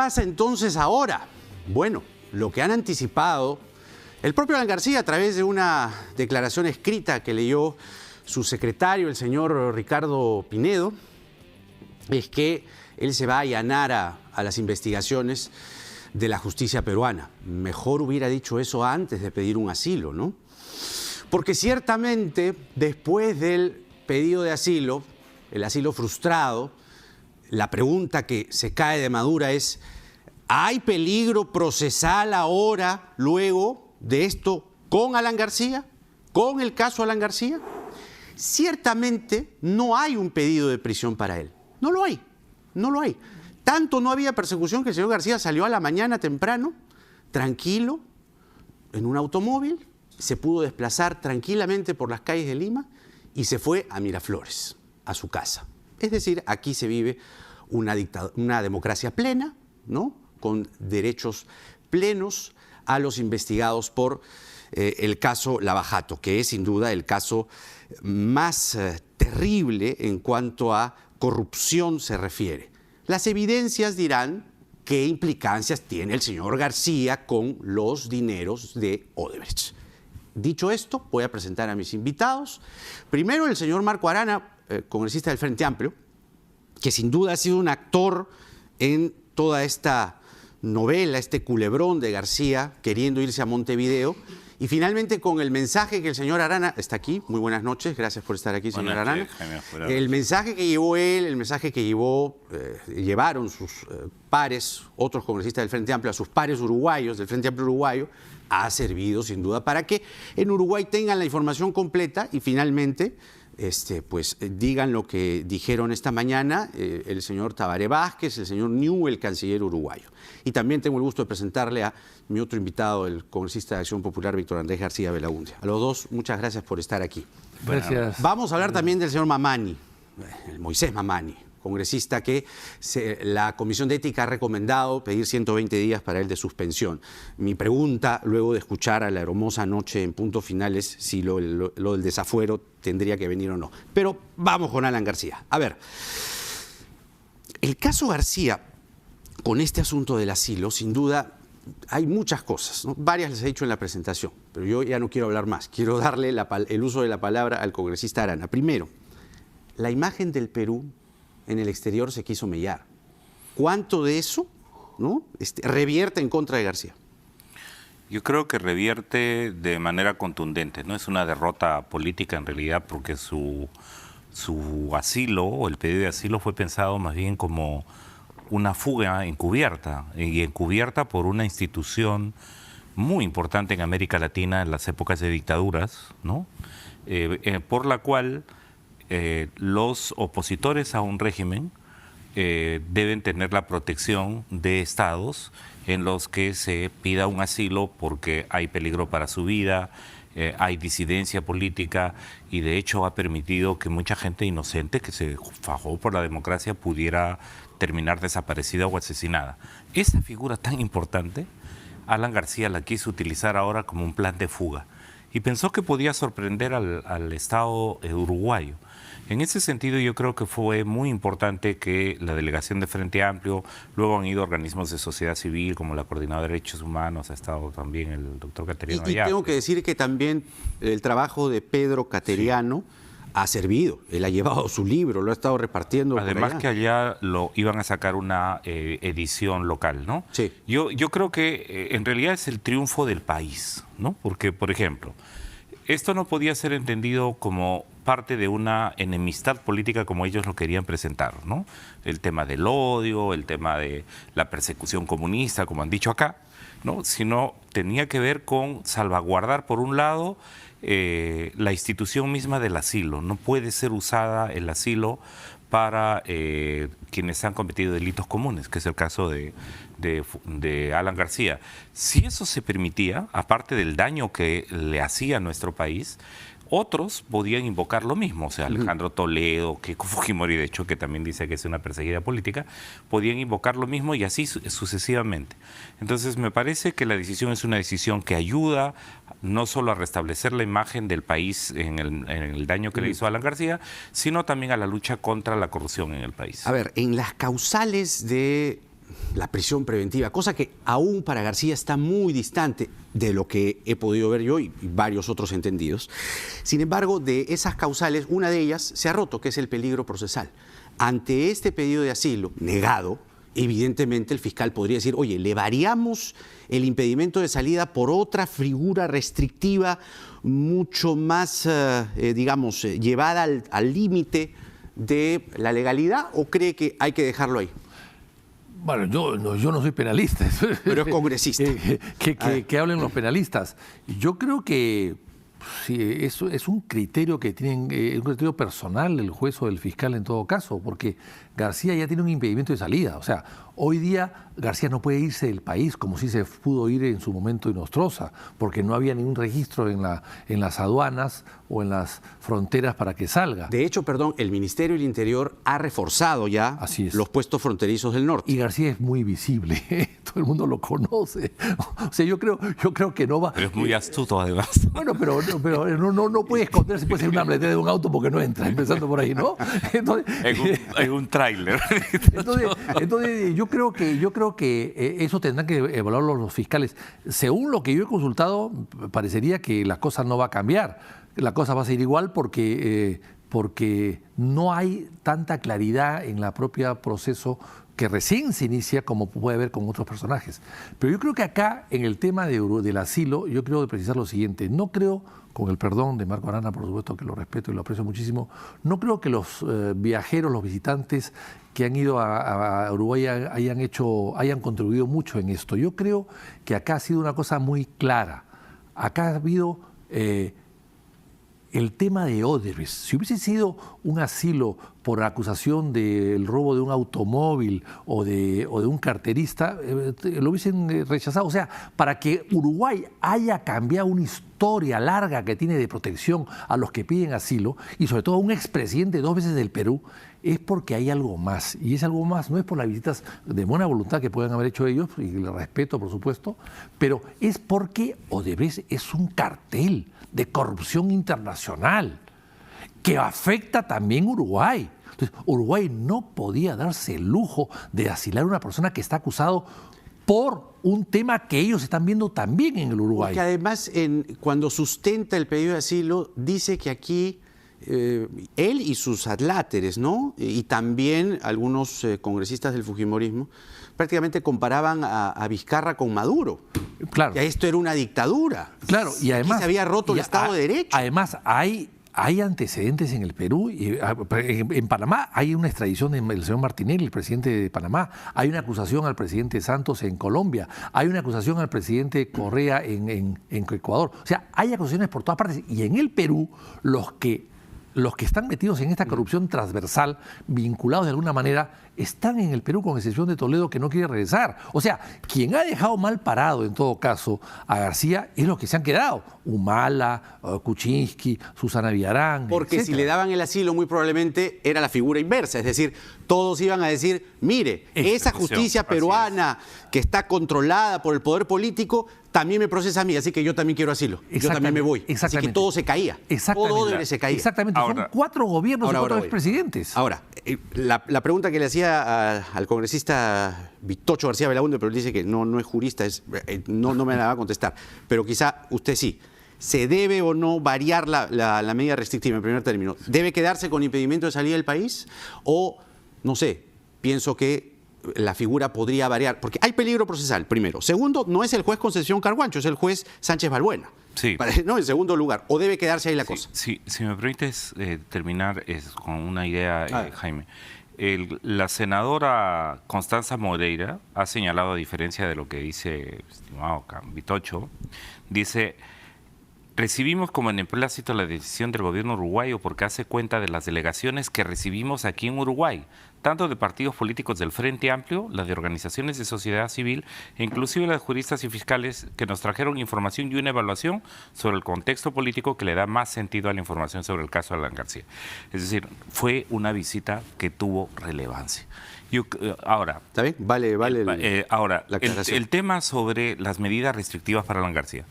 pasa entonces ahora? Bueno, lo que han anticipado el propio Alan García a través de una declaración escrita que leyó su secretario, el señor Ricardo Pinedo, es que él se va a allanar a las investigaciones de la justicia peruana. Mejor hubiera dicho eso antes de pedir un asilo, ¿no? Porque ciertamente después del pedido de asilo, el asilo frustrado, la pregunta que se cae de madura es: ¿hay peligro procesal ahora, luego de esto, con Alan García? ¿Con el caso Alan García? Ciertamente no hay un pedido de prisión para él. No lo hay, no lo hay. Tanto no había persecución que el señor García salió a la mañana temprano, tranquilo, en un automóvil, se pudo desplazar tranquilamente por las calles de Lima y se fue a Miraflores, a su casa. Es decir, aquí se vive una democracia plena, ¿no?, con derechos plenos a los investigados por el caso Lava Jato, que es sin duda el caso más terrible en cuanto a corrupción se refiere. Las evidencias dirán qué implicancias tiene el señor García con los dineros de Odebrecht. Dicho esto, voy a presentar a mis invitados. Primero, el señor Marco Arana, congresista del Frente Amplio, que sin duda ha sido un actor en toda esta novela, este culebrón de García queriendo irse a Montevideo. Y finalmente con el mensaje que el señor Arana está aquí. Muy buenas noches, gracias por estar aquí, señor Arana. El mensaje que llevó él, el mensaje que llevaron sus pares, otros congresistas del Frente Amplio, a sus pares uruguayos del Frente Amplio uruguayo, ha servido sin duda para que en Uruguay tengan la información completa y finalmente pues digan lo que dijeron esta mañana el señor Tabaré Vázquez, el señor New, el canciller uruguayo. Y también tengo el gusto de presentarle a mi otro invitado, el congresista de Acción Popular, Víctor Andrés García Belaúnde. A los dos, muchas gracias por estar aquí. Gracias. Vamos a hablar también del señor Mamani, el Moisés Mamani, congresista que la Comisión de Ética ha recomendado pedir 120 días para él de suspensión. Mi pregunta, luego de escuchar a la hermosa noche en Punto Final, es si lo del desafuero tendría que venir o no. Pero vamos con Alan García. A ver, el caso García, con este asunto del asilo, sin duda hay muchas cosas, ¿no? Varias les he dicho en la presentación, pero yo ya no quiero hablar más. Quiero darle el uso de la palabra al congresista Arana. Primero, la imagen del Perú en el exterior se quiso mellar. ¿Cuánto de eso, ¿no?, revierte en contra de García? Yo creo que revierte de manera contundente. No es una derrota política en realidad, porque su asilo, o el pedido de asilo, fue pensado más bien como una fuga encubierta, y encubierta por una institución muy importante en América Latina en las épocas de dictaduras, ¿no? Por la cual los opositores a un régimen deben tener la protección de estados en los que se pida un asilo porque hay peligro para su vida, hay disidencia política, y de hecho ha permitido que mucha gente inocente que se fajó por la democracia pudiera terminar desaparecida o asesinada. Esa figura tan importante, Alan García la quiso utilizar ahora como un plan de fuga y pensó que podía sorprender al Estado uruguayo. En ese sentido, yo creo que fue muy importante que la delegación de Frente Amplio, luego han ido organismos de sociedad civil como la Coordinadora de Derechos Humanos, ha estado también el doctor Cateriano Y allá. tengo que decir que también el trabajo de Pedro Cateriano ha servido. Él ha llevado su libro, lo ha estado repartiendo. Además que allá lo iban a sacar una edición local, ¿no? Sí. Yo creo que en realidad es el triunfo del país, ¿no? Porque, por ejemplo, esto no podía ser entendido como parte de una enemistad política como ellos lo querían presentar, ¿no? El tema del odio, el tema de la persecución comunista, como han dicho acá, ¿no? Sino tenía que ver con salvaguardar, por un lado, la institución misma del asilo. No puede ser usada el asilo para quienes han cometido delitos comunes, que es el caso de Alan García. Si eso se permitía, aparte del daño que le hacía a nuestro país, otros podían invocar lo mismo. O sea, Alejandro Toledo, Keiko Fujimori, de hecho, que también dice que es una perseguida política, podían invocar lo mismo y así sucesivamente. Entonces, me parece que la decisión es una decisión que ayuda no solo a restablecer la imagen del país en el daño que le hizo a Alan García, sino también a la lucha contra la corrupción en el país. A ver, en las causales de la prisión preventiva, cosa que aún para García está muy distante de lo que he podido ver yo y varios otros entendidos. Sin embargo, de esas causales, una de ellas se ha roto, que es el peligro procesal. Ante este pedido de asilo negado, evidentemente el fiscal podría decir, oye, le variamos el impedimento de salida por otra figura restrictiva mucho más, digamos, llevada al límite de la legalidad, ¿o cree que hay que dejarlo ahí? Bueno, yo no soy penalista. Pero es congresista. Que hablen los penalistas. Yo creo que sí, eso es un criterio que tienen, un criterio personal del juez o del fiscal en todo caso, porque García ya tiene un impedimento de salida. O sea, hoy día García no puede irse del país como si se pudo ir en su momento Nostroza, porque no había ningún registro en las aduanas o en las fronteras para que salga. De hecho, perdón, el Ministerio del Interior ha reforzado ya los puestos fronterizos del norte. Y García es muy visible, todo el mundo lo conoce. O sea, yo creo que no va... Pero es muy astuto además. Bueno, pero no puede esconderse, puede ser una maletera de un auto porque no entra, empezando por ahí, ¿no? Entonces, en un tráiler. Entonces yo creo que eso tendrán que evaluarlo los fiscales. Según lo que yo he consultado, parecería que la cosa no va a cambiar. La cosa va a seguir igual porque no hay tanta claridad en la propia proceso que recién se inicia como puede haber con otros personajes. Pero yo creo que acá, en el tema del asilo, yo creo precisar lo siguiente. No creo, con el perdón de Marco Arana, por supuesto que lo respeto y lo aprecio muchísimo, no creo que los viajeros, los visitantes que han ido a Uruguay hayan contribuido mucho en esto. Yo creo que acá ha sido una cosa muy clara. Acá ha habido... el tema de Odebrecht, si hubiese sido un asilo por acusación del robo de un automóvil o de un carterista, lo hubiesen rechazado. O sea, para que Uruguay haya cambiado una historia larga que tiene de protección a los que piden asilo, y sobre todo a un expresidente 2 veces del Perú, es porque hay algo más. Y ese algo más no es por las visitas de buena voluntad que puedan haber hecho ellos, y le respeto, por supuesto, pero es porque Odebrecht es un cartel de corrupción internacional que afecta también a Uruguay. Entonces, Uruguay no podía darse el lujo de asilar a una persona que está acusado por un tema que ellos están viendo también en el Uruguay. Porque además, cuando sustenta el pedido de asilo, dice que aquí él y sus adláteres, ¿no? Y también algunos congresistas del fujimorismo prácticamente comparaban a Vizcarra con Maduro. Claro. Que esto era una dictadura. Claro, y además... Aquí se había roto el Estado de Derecho. Además, hay antecedentes en el Perú. Y en Panamá hay una extradición del señor Martinelli, el presidente de Panamá. Hay una acusación al presidente Santos en Colombia. Hay una acusación al presidente Correa en Ecuador. O sea, hay acusaciones por todas partes. Y en el Perú, los que están metidos en esta corrupción transversal, vinculados de alguna manera, están en el Perú, con excepción de Toledo, que no quiere regresar. O sea, quien ha dejado mal parado, en todo caso, a García, es los que se han quedado. Humala, Kuczynski, Susana Villarán, porque etcétera. Si le daban el asilo, muy probablemente era la figura inversa. Es decir, todos iban a decir, mire, esa justicia peruana que está controlada por el poder político también me procesa a mí, así que yo también quiero asilo. Yo también me voy. Así que todo se caía. Todo se caía. Exactamente. Ahora, son 4 gobiernos y 4 expresidentes. Ahora, la pregunta que le hacía al congresista Vitocho García Belaúnde, pero él dice que no es jurista, no me la va a contestar, pero quizá usted sí. ¿Se debe o no variar la medida restrictiva en primer término? ¿Debe quedarse con impedimento de salida del país? O, no sé, pienso que la figura podría variar, porque hay peligro procesal, primero. Segundo, no es el juez Concepción Carguancho, es el juez Sánchez Balbuena. Sí. ¿No? En segundo lugar, ¿o debe quedarse ahí la cosa? Sí, si me permites terminar con una idea, Jaime. La senadora Constanza Moreira ha señalado, a diferencia de lo que dice el estimado Vitocho, dice: recibimos como en emplácito la decisión del gobierno uruguayo porque hace cuenta de las delegaciones que recibimos aquí en Uruguay, tanto de partidos políticos del Frente Amplio, las de organizaciones de sociedad civil, e inclusive las juristas y fiscales que nos trajeron información y una evaluación sobre el contexto político que le da más sentido a la información sobre el caso de Alan García. Es decir, fue una visita que tuvo relevancia. Ahora, ¿Está bien? Vale ahora, la aclaración. el tema sobre las medidas restrictivas para Alan García.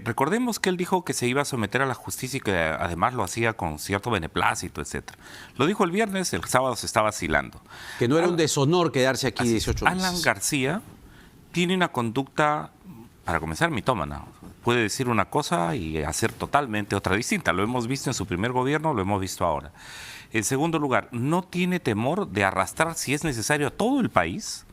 Recordemos que él dijo que se iba a someter a la justicia y que además lo hacía con cierto beneplácito, etcétera. Lo dijo el viernes, el sábado se estaba vacilando. Que no era un deshonor quedarse aquí 18 meses. Alan García tiene una conducta, para comenzar, mitómana. Puede decir una cosa y hacer totalmente otra distinta. Lo hemos visto en su primer gobierno, lo hemos visto ahora. En segundo lugar, no tiene temor de arrastrar, si es necesario, a todo el país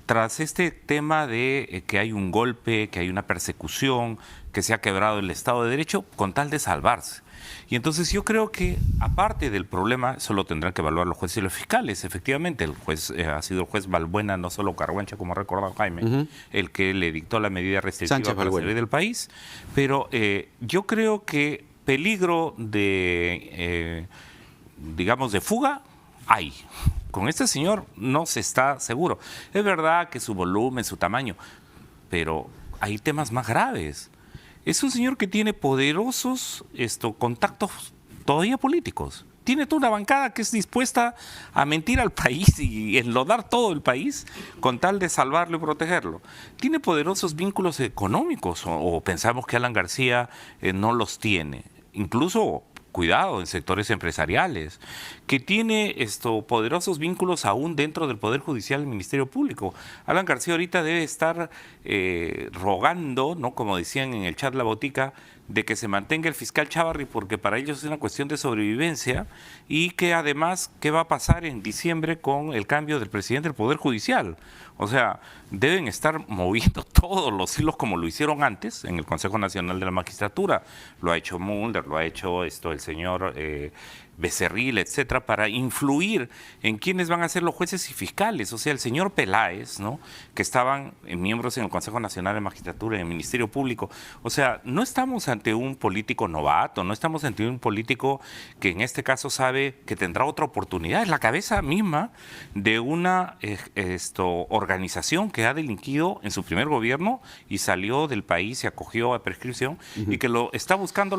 tras este tema de que hay un golpe, que hay una persecución, que se ha quebrado el Estado de Derecho, con tal de salvarse. Y entonces yo creo que, aparte del problema, eso lo tendrán que evaluar los jueces y los fiscales. Efectivamente, el juez ha sido el juez Balbuena, no solo Carhuancha, como ha recordado Jaime, el que le dictó la medida restrictiva para salir del país. Pero yo creo que peligro de, digamos, de fuga hay. Con este señor no se está seguro. Es verdad que su volumen, su tamaño, pero hay temas más graves. Es un señor que tiene poderosos contactos todavía políticos. Tiene toda una bancada que es dispuesta a mentir al país y enlodar todo el país con tal de salvarlo y protegerlo. Tiene poderosos vínculos económicos, o pensamos que Alan García no los tiene. Incluso, cuidado, en sectores empresariales, que tiene poderosos vínculos aún dentro del Poder Judicial y el Ministerio Público. Alan García ahorita debe estar rogando, ¿no?, como decían en el chat La Botica, de que se mantenga el fiscal Chávarri, porque para ellos es una cuestión de sobrevivencia, y que además, ¿qué va a pasar en diciembre con el cambio del presidente del Poder Judicial? O sea, deben estar moviendo todos los hilos como lo hicieron antes en el Consejo Nacional de la Magistratura. Lo ha hecho Mulder, lo ha hecho el señor Becerril, etcétera, para influir en quiénes van a ser los jueces y fiscales. O sea, el señor Peláez, ¿no?, que estaban miembros en el Consejo Nacional de Magistratura, en el Ministerio Público. O sea, no estamos ante un político novato, no estamos ante un político que en este caso sabe que tendrá otra oportunidad. Es la cabeza misma de una organización que ha delinquido en su primer gobierno y salió del país y acogió a prescripción, y que lo está buscando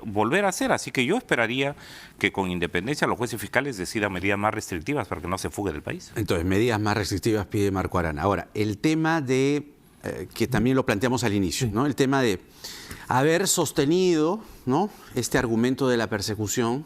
volver a hacer. Así que yo esperaría que con independencia los jueces fiscales decidan medidas más restrictivas para que no se fugue del país. Entonces, medidas más restrictivas pide Marco Arana. Ahora, el tema de, que también lo planteamos al inicio, ¿no?, el tema de haber sostenido, ¿no?, este argumento de la persecución,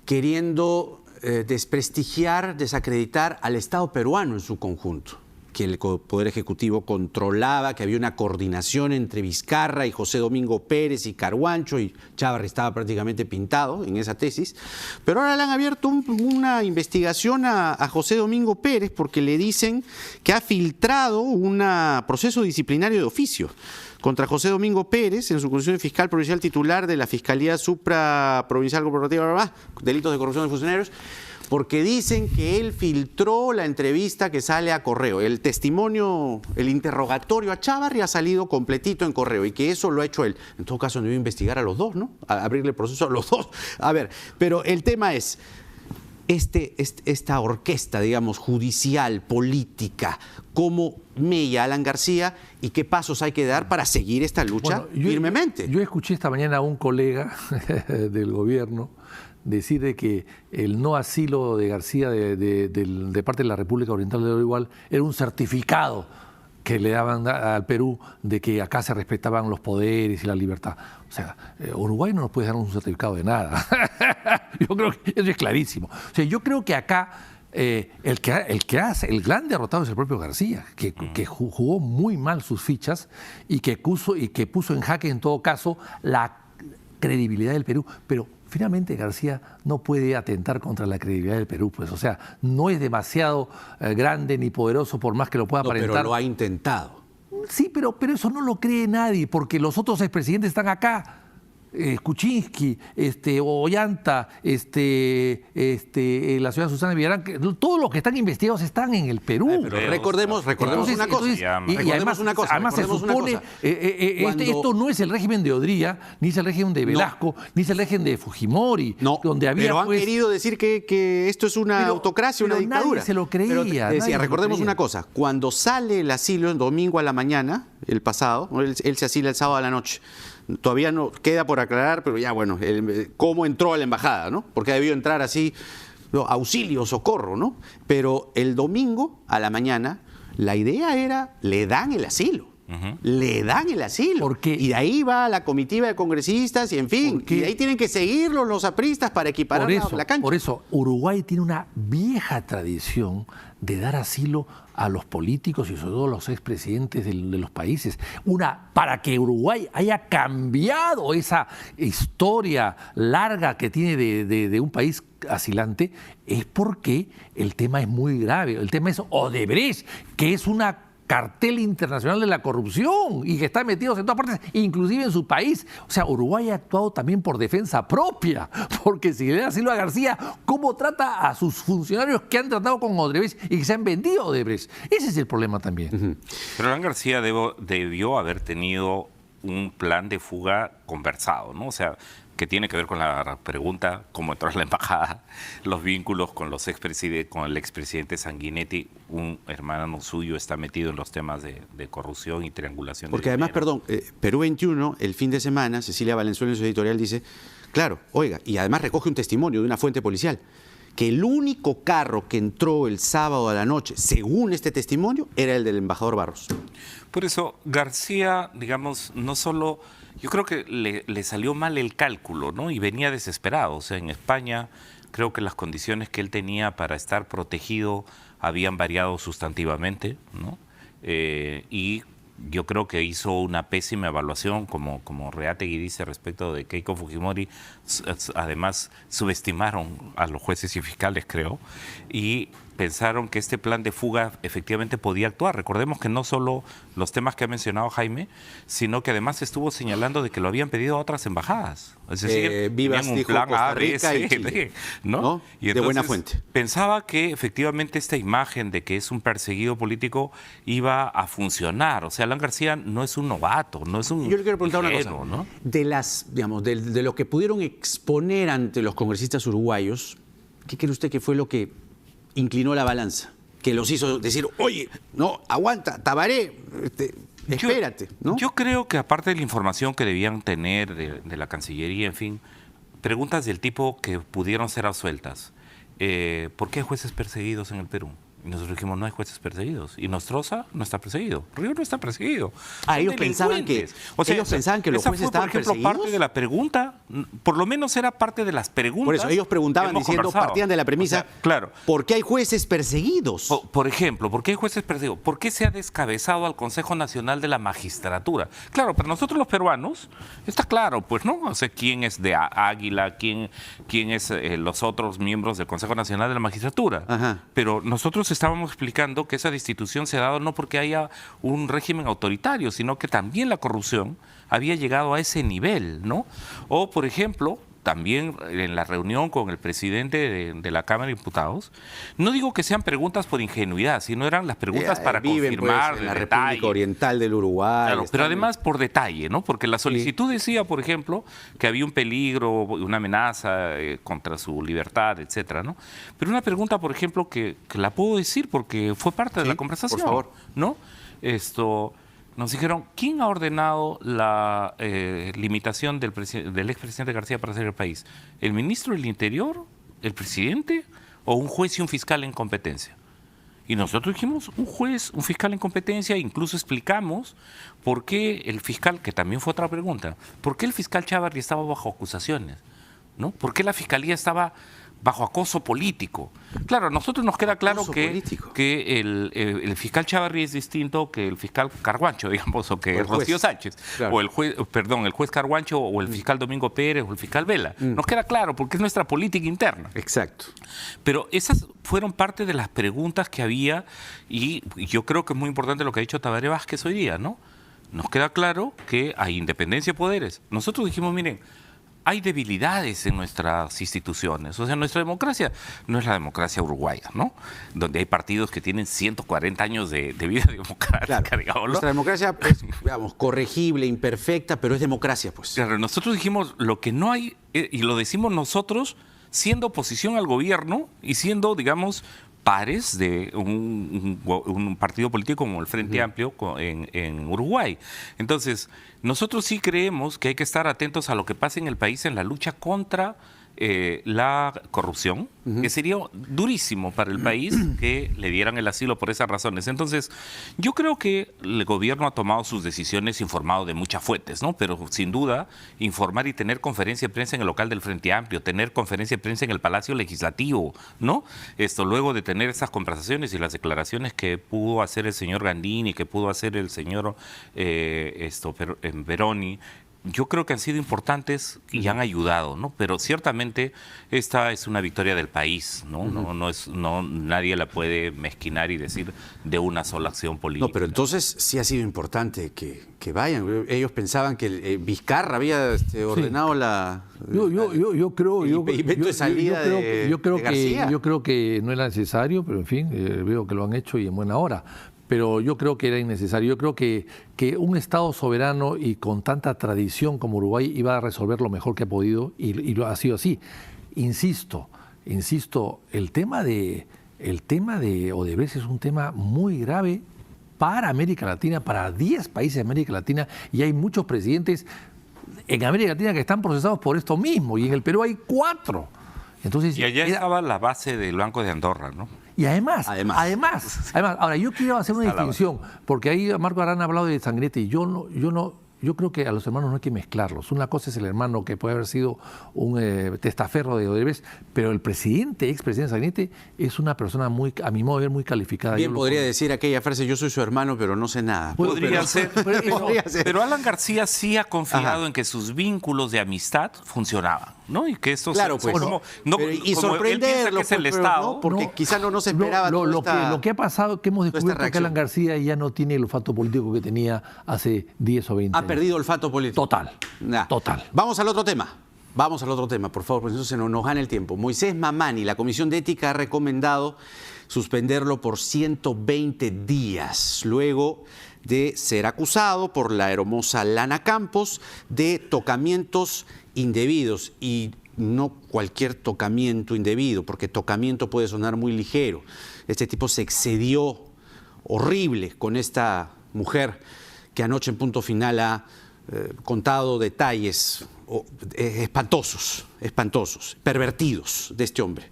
queriendo desprestigiar, desacreditar al Estado peruano en su conjunto, que el Poder Ejecutivo controlaba, que había una coordinación entre Vizcarra y José Domingo Pérez y Carhuancho, y Chávarri estaba prácticamente pintado en esa tesis. Pero ahora le han abierto una investigación a José Domingo Pérez porque le dicen que ha filtrado un proceso disciplinario de oficio contra José Domingo Pérez en su condición de fiscal provincial titular de la Fiscalía Supraprovincial Corporativa, delitos de corrupción de funcionarios, porque dicen que él filtró la entrevista que sale a correo. El testimonio, el interrogatorio a Chávarri ha salido completito en correo, y que eso lo ha hecho él. En todo caso, debe investigar a los dos, ¿no? A abrirle proceso a los dos. A ver, pero el tema es, esta orquesta, digamos, judicial, política, ¿cómo mella Alan García y qué pasos hay que dar para seguir esta lucha firmemente? Yo escuché esta mañana a un colega del gobierno decir de que el no asilo de García de parte de la República Oriental del Uruguay era un certificado que le daban al Perú de que acá se respetaban los poderes y la libertad. O sea, Uruguay no nos puede dar un certificado de nada. Yo creo que eso es clarísimo. O sea, yo creo que acá el gran derrotado es el propio García, que jugó muy mal sus fichas y que puso en jaque, en todo caso, la credibilidad del Perú. Pero finalmente García no puede atentar contra la credibilidad del Perú, pues, o sea, no es demasiado grande ni poderoso por más que lo pueda aparentar. Pero lo ha intentado. Sí, pero eso no lo cree nadie, porque los otros expresidentes están acá. Kuczynski, Ollanta, la señora Susana Villarán, todos los que están investigados están en el Perú. Pero recordemos una cosa. Y además se supone, esto no es el régimen de Odría, ni es el régimen de Velasco, ni es el régimen de Fujimori, donde había, pero han querido decir que esto es una autocracia, una dictadura. Nadie se lo creía. Pero recordemos una cosa, cuando sale el asilo el domingo a la mañana, el pasado, él se asila el sábado a la noche. Todavía no queda por aclarar, pero ya bueno, cómo entró a la embajada, ¿no? Porque ha debido entrar así no, auxilio, socorro, ¿no? Pero el domingo a la mañana la idea era, le dan el asilo. Le dan el asilo. ¿Por qué? Y de ahí va la comitiva de congresistas y en fin, y de ahí tienen que seguirlos los apristas para equiparar la cancha. Por eso, Uruguay tiene una vieja tradición de dar asilo a los políticos y sobre todo a los expresidentes de los países. Para que Uruguay haya cambiado esa historia larga que tiene de un país asilante, es porque el tema es muy grave. El tema es Odebrecht, que es una cartel internacional de la corrupción y que está metidos en todas partes, inclusive en su país. O sea, Uruguay ha actuado también por defensa propia, porque si le da asilo a García, ¿cómo trata a sus funcionarios que han tratado con Odebrecht y que se han vendido a Odebrecht? Ese es el problema también. Pero Alan García debió haber tenido un plan de fuga conversado, ¿no? O sea, que tiene que ver con la pregunta, cómo entró a la embajada, los vínculos con el expresidente Sanguinetti, un hermano suyo está metido en los temas de corrupción y triangulación. Porque además, perdón, Perú 21, el fin de semana, Cecilia Valenzuela en su editorial dice, claro, oiga, y además recoge un testimonio de una fuente policial, que el único carro que entró el sábado a la noche, según este testimonio, era el del embajador Barros. Por eso, García, digamos, no solo... Yo creo que le salió mal el cálculo, ¿no? Y venía desesperado. O sea, en España creo que las condiciones que él tenía para estar protegido habían variado sustantivamente, ¿no? Y yo creo que hizo una pésima evaluación, como Reategui dice respecto de Keiko Fujimori. Además, subestimaron a los jueces y fiscales, creo, y pensaron que este plan de fuga efectivamente podía actuar. Recordemos que no solo los temas que ha mencionado Jaime, sino que además estuvo señalando de que lo habían pedido a otras embajadas. Es decir, Vivas un dijo plan Costa A, B, Rica C, y Chile, D, ¿no? ¿no? Y de entonces, buena fuente. Pensaba que efectivamente esta imagen de que es un perseguido político iba a funcionar. O sea, Alan García no es un novato, no es un Yo le quiero preguntar ingenuo, una cosa. ¿no? De lo que pudieron exponer ante los congresistas uruguayos, ¿qué cree usted que fue lo que inclinó la balanza? Que los hizo decir, oye, no, aguanta, Tabaré, espérate, ¿no? Yo creo que aparte de la información que debían tener de la Cancillería, en fin, preguntas del tipo que pudieron ser absueltas. ¿Por qué hay jueces perseguidos en el Perú? Y nosotros dijimos, no hay jueces perseguidos. Y Nostroza no está perseguido. Río no está perseguido. Ellos pensaban que los jueces estaban por ejemplo, perseguidos. parte de la pregunta, por lo menos era parte de las preguntas. Por eso, ellos preguntaban que hemos diciendo, conversado. partían de la premisa, O sea, claro. ¿por qué hay jueces perseguidos? Por ejemplo, ¿por qué hay jueces perseguidos? ¿Por qué se ha descabezado al Consejo Nacional de la Magistratura? Claro, para nosotros los peruanos está claro, pues, ¿no? O sea, quién es de Águila, quién es los otros miembros del Consejo Nacional de la Magistratura. Ajá. Pero nosotros estábamos explicando que esa destitución se ha dado no porque haya un régimen autoritario, sino que también la corrupción había llegado a ese nivel, ¿no? O, por ejemplo, también en la reunión con el presidente de la Cámara de Diputados, no digo que sean preguntas por ingenuidad, sino eran las preguntas para viven, confirmar pues, en la detalle. República Oriental del Uruguay. Claro, pero además por detalle, ¿no? Porque la solicitud decía, por ejemplo, que había un peligro, una amenaza contra su libertad, etcétera, ¿no? Pero una pregunta, por ejemplo, que la puedo decir porque fue parte de la conversación, por favor. ¿no? Nos dijeron, ¿quién ha ordenado la limitación del expresidente García para hacer el país? ¿El ministro del Interior? ¿El presidente? ¿O un juez y un fiscal en competencia? Y nosotros dijimos, un juez, un fiscal en competencia, incluso explicamos por qué el fiscal, que también fue otra pregunta, ¿por qué el fiscal Chávarri estaba bajo acusaciones? ¿No? ¿Por qué la fiscalía estaba bajo acoso político? Claro, a nosotros nos queda claro que el fiscal Chávarri es distinto que el fiscal Carguancho, digamos, o que Rocío Sánchez, claro. O el juez Carguancho, o el fiscal Domingo Pérez, o el fiscal Vela. Nos queda claro, porque es nuestra política interna. Exacto. Pero esas fueron parte de las preguntas que había, y yo creo que es muy importante lo que ha dicho Tabaré Vázquez hoy día, ¿no? Nos queda claro que hay independencia de poderes. Nosotros dijimos, miren, hay debilidades en nuestras instituciones. O sea, nuestra democracia no es la democracia uruguaya, ¿no? Donde hay partidos que tienen 140 años de vida democrática, claro. Digamos. Nuestra democracia es, digamos, corregible, imperfecta, pero es democracia, pues. Claro, nosotros dijimos lo que no hay, y lo decimos nosotros, siendo oposición al gobierno y siendo, digamos, pares de un partido político como el Frente Amplio en Uruguay. Entonces, nosotros sí creemos que hay que estar atentos a lo que pasa en el país en la lucha contra la corrupción, que sería durísimo para el país que le dieran el asilo por esas razones. Entonces, yo creo que el gobierno ha tomado sus decisiones informado de muchas fuentes, ¿no? Pero sin duda, informar y tener conferencia de prensa en el local del Frente Amplio, tener conferencia de prensa en el Palacio Legislativo, ¿no? Luego de tener esas conversaciones y las declaraciones que pudo hacer el señor Gandini, que pudo hacer el señor Peroni, yo creo que han sido importantes y han ayudado, ¿no? Pero ciertamente esta es una victoria del país, ¿no? Nadie la puede mezquinar y decir de una sola acción política. No, pero entonces sí ha sido importante que vayan. Ellos pensaban que Vizcarra había ordenado la... Yo creo que no era necesario, pero en fin, veo que lo han hecho y en buena hora. Pero yo creo que era innecesario. Yo creo que un Estado soberano y con tanta tradición como Uruguay iba a resolver lo mejor que ha podido y lo ha sido así. Insisto, el tema de Odebrecht es un tema muy grave para América Latina, para 10 países de América Latina, y hay muchos presidentes en América Latina que están procesados por esto mismo, y en el Perú hay 4. Entonces, y allá estaba la base del Banco de Andorra, ¿no? Y además, ahora yo quiero hacer una distinción, porque ahí Marco Arana ha hablado de Sanguinetti, yo creo que a los hermanos no hay que mezclarlos. Una cosa es el hermano que puede haber sido un testaferro de Odebrecht, pero el expresidente Sanguinetti es una persona a mi modo de ver, muy calificada. Bien podría decir aquella frase, yo soy su hermano, pero no sé nada. Podría ser. Pero Alan García sí ha confiado en que sus vínculos de amistad funcionaban, ¿no? Y que esto y sorprenderlo, es el Estado, ¿no? Porque quizás no se esperaba lo que ha pasado, que hemos descubierto que Alan García ya no tiene el olfato político que tenía hace 10 o 20 años. Ha perdido olfato político. Total. Vamos al otro tema, por favor, porque eso nos gana el tiempo. Moisés Mamani, la Comisión de Ética ha recomendado suspenderlo por 120 días, luego de ser acusado por la hermosa Lana Campos de tocamientos indebidos, y no cualquier tocamiento indebido, porque tocamiento puede sonar muy ligero. Este tipo se excedió horrible con esta mujer que anoche en Punto Final ha contado detalles espantosos, pervertidos de este hombre.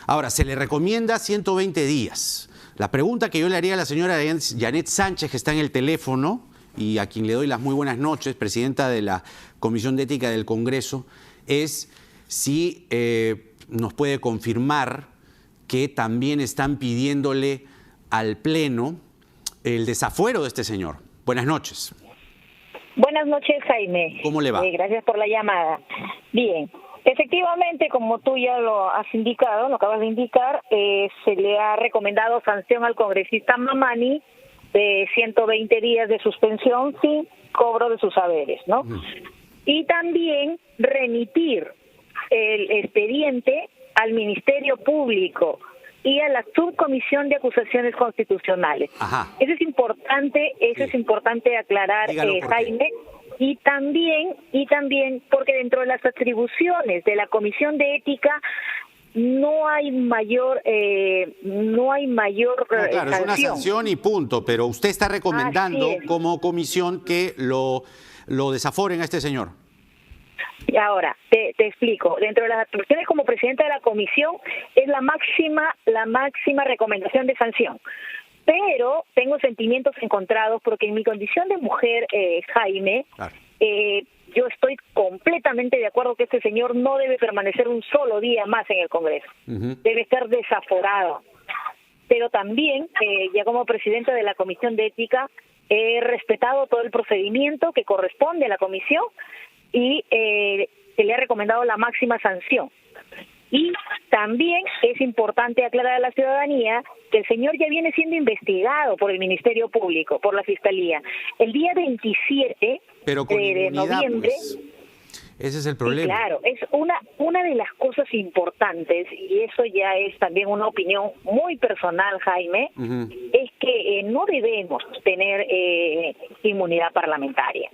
Ahora, se le recomienda 120 días. La pregunta que yo le haría a la señora Janet Sánchez, que está en el teléfono, y a quien le doy las muy buenas noches, presidenta de la Comisión de Ética del Congreso, es si nos puede confirmar que también están pidiéndole al Pleno el desafuero de este señor. Buenas noches. Buenas noches, Jaime. ¿Cómo le va? Gracias por la llamada. Bien, efectivamente, como tú ya lo has indicado, lo acabas de indicar, se le ha recomendado sanción al congresista Mamani de 120 días de suspensión sin cobro de sus haberes, ¿no? Y también remitir el expediente al Ministerio Público y a la Subcomisión de Acusaciones Constitucionales. Ajá. Eso es importante aclarar, Jaime, y también porque dentro de las atribuciones de la Comisión de Ética no hay mayor claro, sanción. es una sanción y punto, pero usted está recomendando como comisión que lo desaforen a este señor. Y ahora, te explico. Dentro de las atribuciones como presidenta de la comisión es la máxima recomendación de sanción. Pero tengo sentimientos encontrados porque en mi condición de mujer, Jaime, claro, yo estoy completamente de acuerdo que este señor no debe permanecer un solo día más en el Congreso. Debe estar desaforado. Pero también, ya como presidenta de la Comisión de Ética, he respetado todo el procedimiento que corresponde a la comisión y se le ha recomendado la máxima sanción. Y también es importante aclarar a la ciudadanía que el señor ya viene siendo investigado por el Ministerio Público, por la Fiscalía. El día 27 de noviembre... Pues, ese es el problema. Sí, claro, es una de las cosas importantes, y eso ya es también una opinión muy personal, Jaime, es que no debemos tener inmunidad parlamentaria.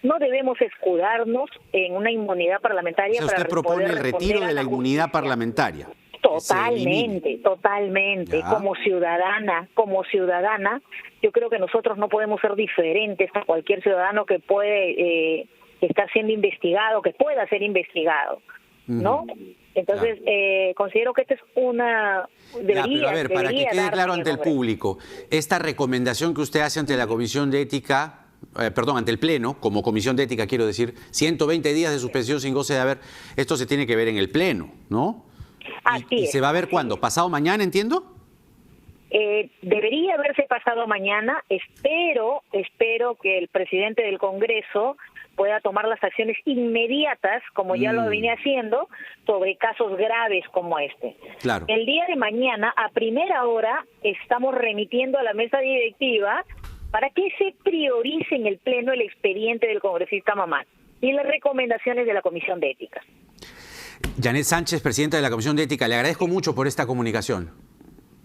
No debemos escudarnos en una inmunidad parlamentaria. O sea, usted propone el retiro de la inmunidad parlamentaria. Totalmente. Ya. Como ciudadana, yo creo que nosotros no podemos ser diferentes a cualquier ciudadano que puede estar siendo investigado, que pueda ser investigado, ¿no? Entonces, considero que esta es una... Ya, pero a ver, para que quede claro ante el público, esta recomendación que usted hace ante la Comisión de Ética, ante el Pleno, como Comisión de Ética quiero decir, 120 días de suspensión sin goce de haber, esto se tiene que ver en el Pleno, ¿no? ¿Y se va a ver cuándo? ¿Pasado mañana, entiendo? Debería haberse pasado mañana. Espero que el presidente del Congreso pueda tomar las acciones inmediatas, como ya lo venía haciendo, sobre casos graves como este. Claro. El día de mañana, a primera hora, estamos remitiendo a la mesa directiva para que se priorice en el Pleno el expediente del congresista Mamani y las recomendaciones de la Comisión de Ética. Janet Sánchez, presidenta de la Comisión de Ética, le agradezco mucho por esta comunicación.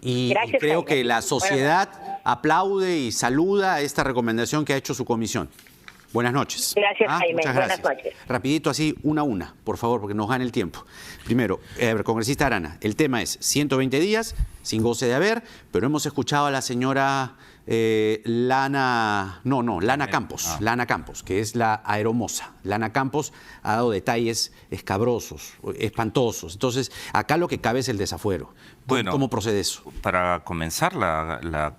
Y Gracias, creo Jaime. que la sociedad aplaude y saluda esta recomendación que ha hecho su comisión. Buenas noches. Gracias, Jaime. Muchas gracias. Buenas noches. Rapidito así, una a una, por favor, porque nos gana el tiempo. Primero, congresista Arana, el tema es 120 días sin goce de haber, pero hemos escuchado a la señora Lana Campos, que es la aeromoza. Lana Campos ha dado detalles escabrosos, espantosos. Entonces, acá lo que cabe es el desafuero. Bueno, ¿cómo procede eso? Para comenzar, la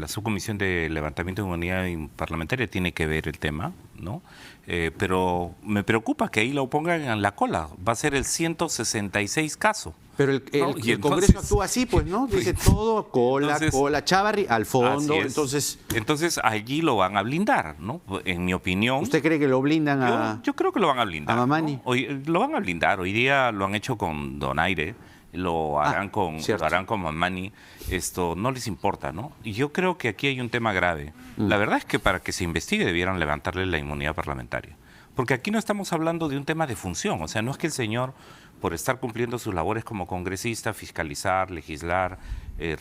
subcomisión de levantamiento de inmunidad parlamentaria tiene que ver el tema, ¿no? Pero me preocupa que ahí lo pongan en la cola. Va a ser el 166 caso. Pero el Entonces, Congreso actúa así, pues, ¿no? Dice todo, cola, Chávarri, al fondo. Entonces allí lo van a blindar, ¿no? En mi opinión. ¿Usted cree que lo blindan a...? Yo creo que lo van a blindar. ¿A Mamani? ¿No? Lo van a blindar. Hoy día lo han hecho con Donaire, lo harán con Mamani. Esto no les importa, ¿no? Y yo creo que aquí hay un tema grave. La verdad es que para que se investigue debieran levantarle la inmunidad parlamentaria. Porque aquí no estamos hablando de un tema de función. O sea, no es que el señor, por estar cumpliendo sus labores como congresista, fiscalizar, legislar,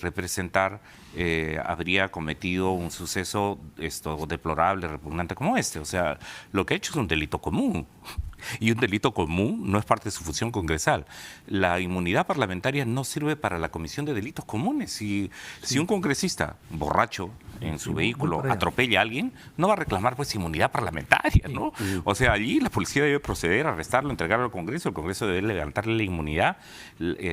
representar, habría cometido un suceso deplorable, repugnante como este. O sea, lo que ha hecho es un delito común. Y un delito común no es parte de su función congresal. La inmunidad parlamentaria no sirve para la comisión de delitos comunes. Si un congresista borracho en su vehículo atropella a alguien, no va a reclamar pues inmunidad parlamentaria, ¿no? O sea, allí la policía debe proceder a arrestarlo, entregarlo al Congreso, el Congreso debe levantarle la inmunidad.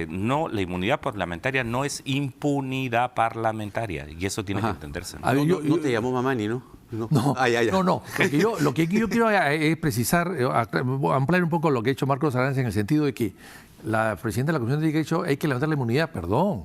No, la inmunidad parlamentaria no es impunidad parlamentaria, y eso tiene que entenderse, ¿no? No te llamó Mamani, ¿no? No, porque lo que yo quiero es precisar, ampliar un poco lo que ha hecho Marcos Aranza en el sentido de que la presidenta de la Comisión de Ética ha dicho hay que levantar la inmunidad, perdón.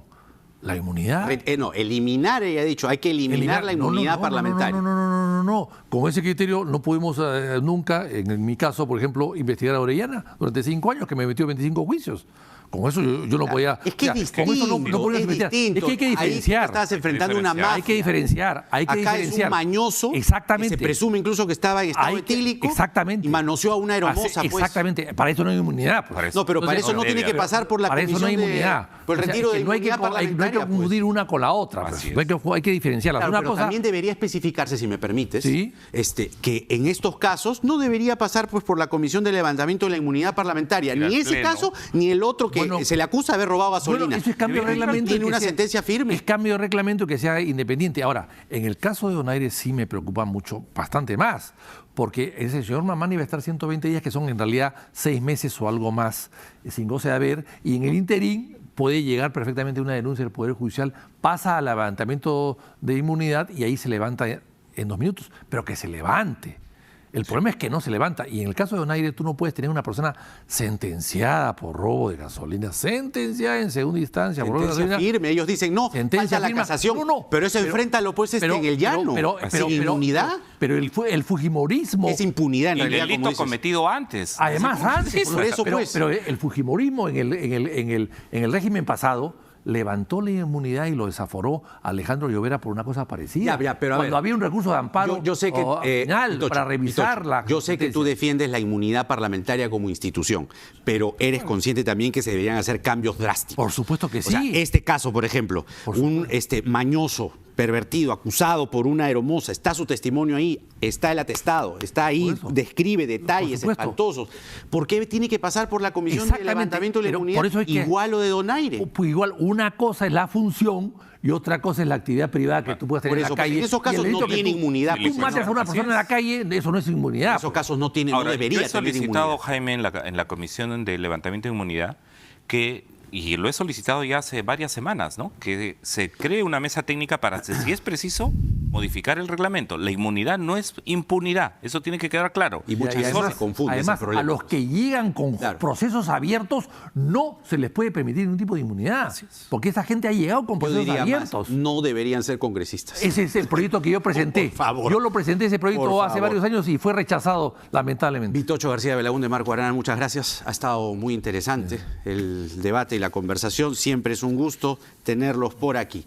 La inmunidad. Eliminar, ella ha dicho, hay que eliminar la inmunidad parlamentaria. No. Con ese criterio no pudimos nunca, en mi caso, por ejemplo, investigar a Orellana durante 5 años, que me metió 25 juicios. Con eso yo no podía... Es que es distinto, con eso no podía investigar. Es que hay que diferenciar. Ahí estás enfrentando una mafia. Hay que diferenciar. Acá es un mañoso. Exactamente. Que se presume incluso que estaba en estado etílico. Exactamente. Y manoseó a una aeromoza, pues. Exactamente. Para eso no hay inmunidad. Pues. No, pero para eso no tiene que pasar por la comisión no hay inmunidad. Por el retiro de inmunidad parlamentaria. No hay que confundir una con la otra. Hay que diferenciarlas. Claro, pero también debería especificarse, si me permites, que en estos casos no debería pasar pues por la comisión de levantamiento de la inmunidad parlamentaria. Ni ese caso, ni el otro que se le acusa de haber robado gasolina. Bueno, eso es cambio de reglamento. Tiene una sentencia firme. Es cambio de reglamento que sea independiente. Ahora, en el caso de Donaire sí me preocupa mucho, bastante más, porque ese señor Mamani va a estar 120 días, que son en realidad 6 meses o algo más, sin goce de haber, y en el interín puede llegar perfectamente una denuncia del Poder Judicial, pasa al levantamiento de inmunidad y ahí se levanta en 2 minutos, pero que se levante. El problema es que no se levanta. Y en el caso de Donaire, tú no puedes tener una persona sentenciada por robo de gasolina, sentenciada en segunda instancia por robo de gasolina. Firme. Ellos dicen, no, falta la casación. Pero eso enfréntalo pues en el llano. Sin inmunidad. Pero el fujimorismo... Es impunidad en realidad, delito cometido antes. Además, antes. Por eso, pues. Pero el fujimorismo en el régimen pasado levantó la inmunidad y lo desaforó a Alejandro Llovera por una cosa parecida. Pero cuando había un recurso de amparo yo sé que, final para revisarla. Yo sé que tú defiendes la inmunidad parlamentaria como institución, pero eres consciente también que se deberían hacer cambios drásticos. Por supuesto que sí. O sea, este caso, por ejemplo, un mañoso, pervertido, acusado por una aeromoza, está su testimonio ahí, está el atestado, está ahí, describe detalles espantosos. ¿Por qué tiene que pasar por la comisión de levantamiento de la inmunidad? Igual lo de Donaire. Pues igual, una cosa es la función y otra cosa es la actividad privada que tú puedes tener en la calle. En esos casos no tiene inmunidad. Tú matas a una persona en la calle, eso no es inmunidad. En esos casos no debería tener inmunidad. Yo he solicitado, Jaime, en la comisión de levantamiento de inmunidad, que, y lo he solicitado ya hace varias semanas, ¿no?, que se cree una mesa técnica para, si es preciso, modificar el reglamento. La inmunidad no es impunidad, eso tiene que quedar claro. Y muchas veces se confunde ese además, problema. a los que llegan con Claro. procesos abiertos no se les puede permitir ningún tipo de inmunidad. Porque esa gente ha llegado con Yo procesos diría abiertos. más, no deberían ser congresistas. Ese es el proyecto que yo presenté. Por favor. Yo lo presenté ese proyecto Por hace favor. varios años y fue rechazado, lamentablemente. Vitocho García Belaúnde, Marco Arana, muchas gracias. Ha estado muy interesante el debate y la conversación. Siempre es un gusto tenerlos por aquí.